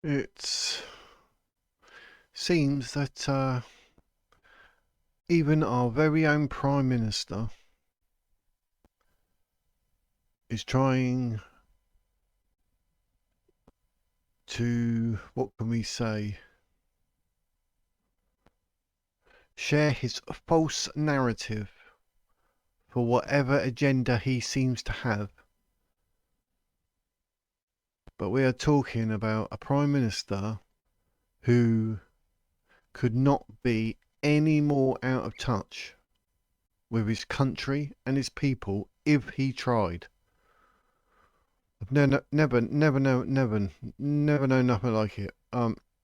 It seems that even our very own Prime Minister is trying to, what can we say, share his false narrative for whatever agenda he seems to have. But we are talking about a Prime Minister who could not be any more out of touch with his country and his people if he tried. I've never known nothing like it.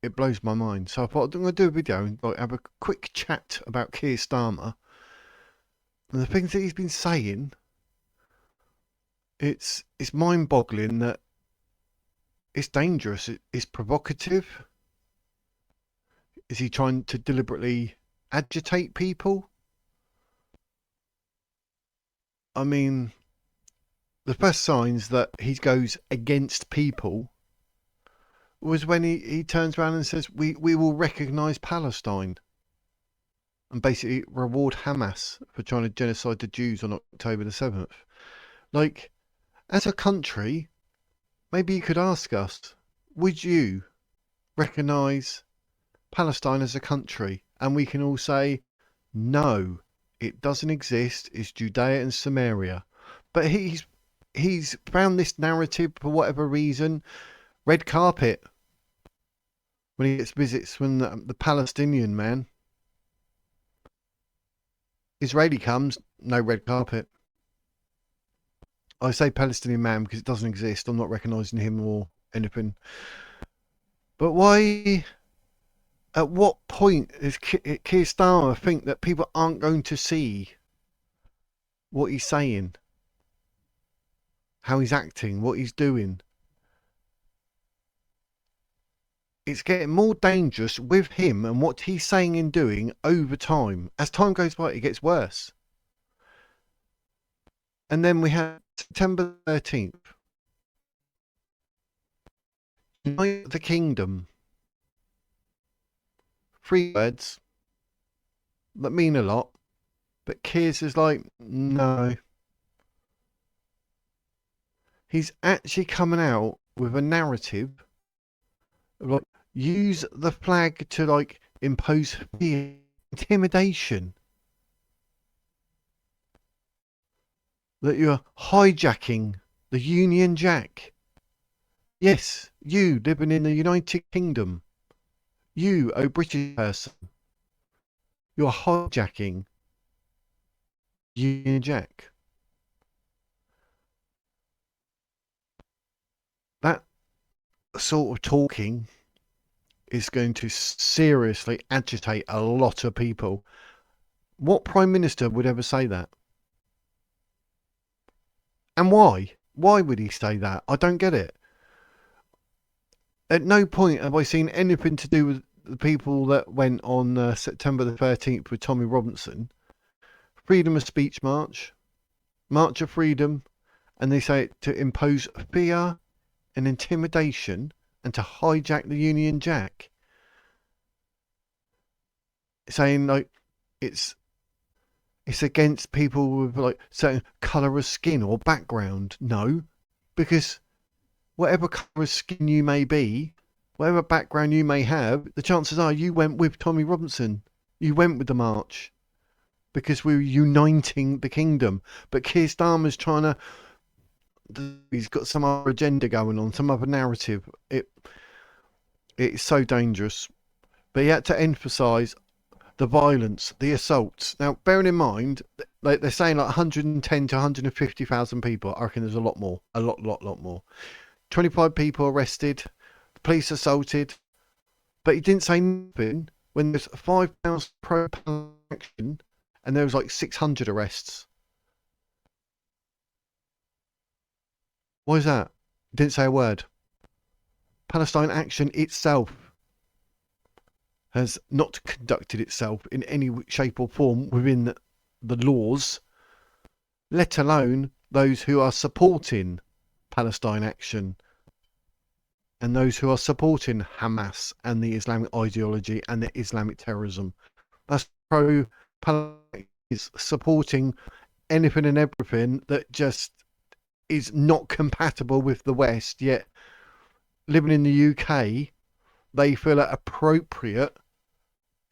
It blows my mind. So I thought I'm going to do a video and have a quick chat about Keir Starmer and the things that he's been saying. It's mind-boggling that it's dangerous. It's provocative. Is he trying to deliberately agitate people? I mean, the first signs that he goes against people was when he turns around and says, we will recognise Palestine and basically reward Hamas for trying to genocide the Jews on October the 7th. Like, as a country, maybe you could ask us, would you recognise Palestine as a country? And we can all say, no, it doesn't exist. It's Judea and Samaria. But he's found this narrative for whatever reason. Red carpet when he gets visits from the Palestinian man. Israeli comes, no red carpet. I say Palestinian man because it doesn't exist. I'm not recognising him or anything. But why, at what point does Keir Starmer think that people aren't going to see what he's saying, how he's acting, what he's doing? It's getting more dangerous with him and what he's saying and doing over time. As time goes by, it gets worse. And then we have September 13th. Unite the Kingdom. 3 words that mean a lot. But Keir's is like, no. He's actually coming out with a narrative of like, use the flag to like impose fear, intimidation. That you're hijacking the Union Jack. Yes, you living in the United Kingdom. You, oh British person. You're hijacking Union Jack. That sort of talking is going to seriously agitate a lot of people. What Prime Minister would ever say that? And why? Why would he say that? I don't get it. At no point have I seen anything to do with the people that went on September the 13th with Tommy Robinson. Freedom of Speech March, March of Freedom, and they say to impose fear and intimidation and to hijack the Union Jack. Saying like it's against people with like certain colour of skin or background. No, because whatever colour of skin you may be, whatever background you may have, the chances are you went with Tommy Robinson. You went with the march because we were uniting the kingdom. But Keir Starmer's trying to, he's got some other agenda going on, some other narrative. It's so dangerous. But he had to emphasise the violence, the assaults. Now, bearing in mind, they're saying like 110 to 150,000 people. I reckon there's a lot more. A lot more. 25 people arrested, police assaulted. But he didn't say nothing when there's 5,000 pro-Palestine action and there was like 600 arrests. Why is that? He didn't say a word. Palestine Action itself has not conducted itself in any shape or form within the laws, let alone those who are supporting Palestine Action. and those who are supporting Hamas and the Islamic ideology and the Islamic terrorism. That's pro-Palestine, is supporting anything and everything that just is not compatible with the West. Yet living in the UK, they feel it appropriate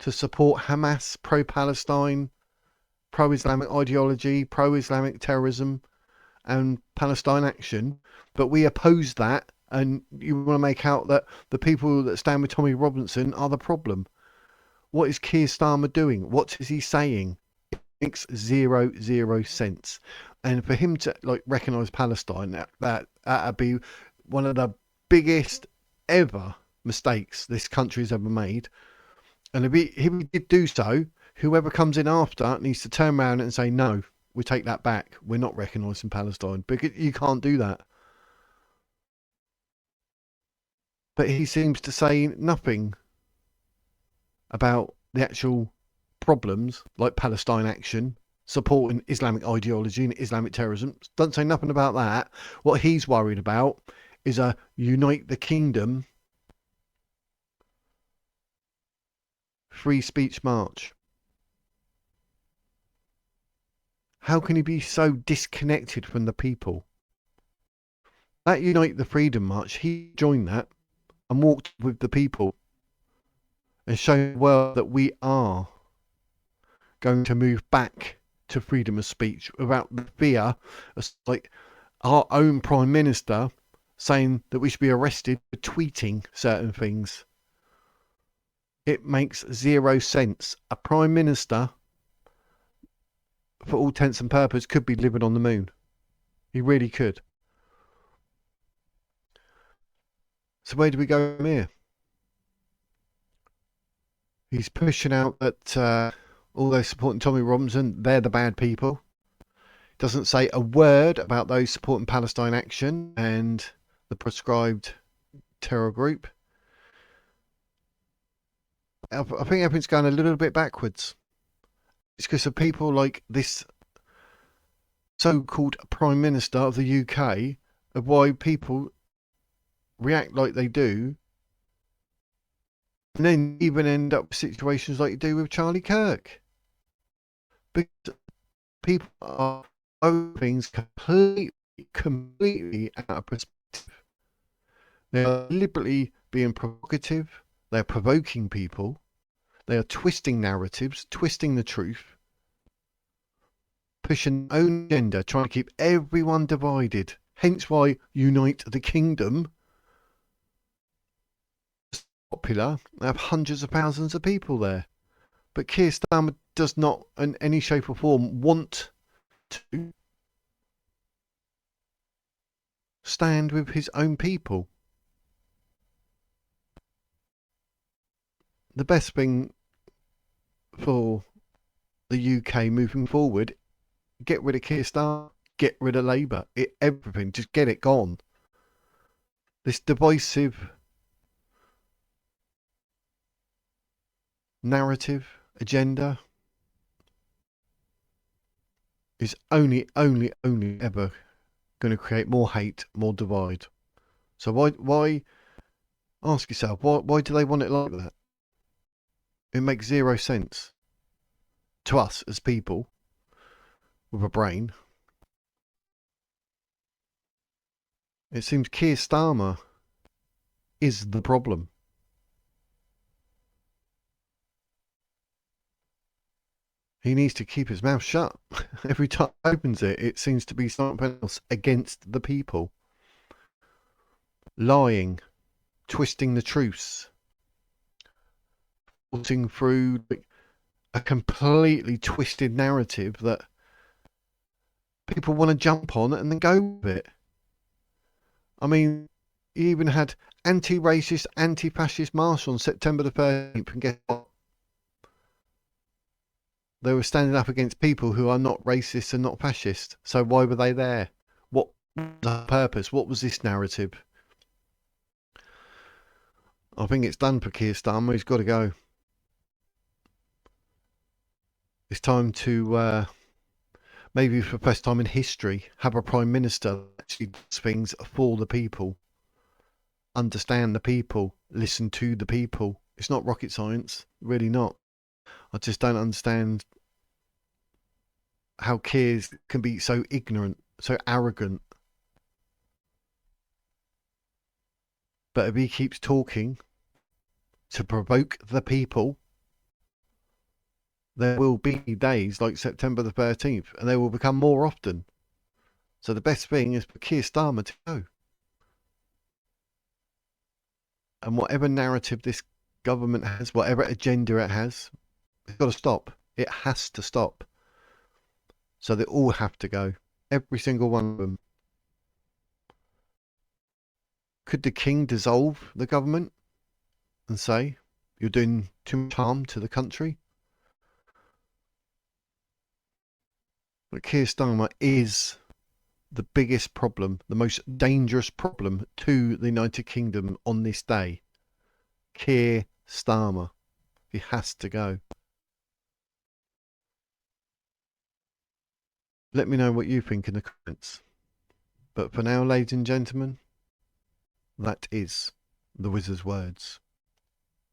to support Hamas, pro-Palestine, pro-Islamic ideology, pro-Islamic terrorism, and Palestine action. But we oppose that, and you want to make out that the people that stand with Tommy Robinson are the problem. What is Keir Starmer doing? What is he saying? It makes zero sense. And for him to recognise Palestine, that'd be one of the biggest ever mistakes this country's ever made. And if he did do so, whoever comes in after needs to turn around and say, no, we take that back. We're not recognising Palestine, because you can't do that. But he seems to say nothing about the actual problems, like Palestine action, supporting Islamic ideology and Islamic terrorism. Don't say nothing about that. What he's worried about is a unite the kingdom free speech march. How can he be so disconnected from the people? That Unite the Freedom March, he joined that and walked with the people and showed the world that we are going to move back to freedom of speech without the fear of our own Prime Minister saying that we should be arrested for tweeting certain things. It makes zero sense. A Prime Minister, for all intents and purposes, could be living on the moon. He really could. So where do we go from here? He's pushing out that all those supporting Tommy Robinson, they're the bad people. Doesn't say a word about those supporting Palestine action and the proscribed terror group. I think everything's going a little bit backwards. It's because of people like this so-called Prime Minister of the UK, of why people react like they do, and then even end up with situations like you do with Charlie Kirk. Because people are over things completely out of perspective. They are deliberately being provocative. They're provoking people. They are twisting narratives, twisting the truth, pushing their own agenda, trying to keep everyone divided. Hence why Unite the Kingdom is popular. They have hundreds of thousands of people there. But Keir Starmer does not, in any shape or form, want to stand with his own people. The best thing for the UK moving forward, get rid of Keir Starmer, get rid of Labour, everything, just get it gone. This divisive narrative agenda is only ever going to create more hate, more divide. So why ask yourself, why do they want it like that? It makes zero sense to us as people with a brain. It seems Keir Starmer is the problem. He needs to keep his mouth shut. Every time he opens it, it seems to be something else against the people. Lying, twisting the truths, putting through a completely twisted narrative that people want to jump on and then go with it. I mean, you even had anti-racist, anti-fascist march on September the 13th, and guess what? They were standing up against people who are not racist and not fascist. So why were they there? What was the purpose? What was this narrative? I think it's done for Keir Starmer. He's got to go. It's time to, maybe for the first time in history, have a Prime Minister that actually does things for the people. understand the people, listen to the people. It's not rocket science, really not. I just don't understand how Keir can be so ignorant, so arrogant. But if he keeps talking to provoke the people, there will be days like September the 13th, and they will become more often. So the best thing is for Keir Starmer to go. And whatever narrative this government has, whatever agenda it has, it's got to stop. It has to stop. So they all have to go. Every single one of them. Could the king dissolve the government and say, you're doing too much harm to the country? But Keir Starmer is the biggest problem, the most dangerous problem to the United Kingdom on this day. Keir Starmer. He has to go. Let me know what you think in the comments. But for now, ladies and gentlemen, that is the wizard's words.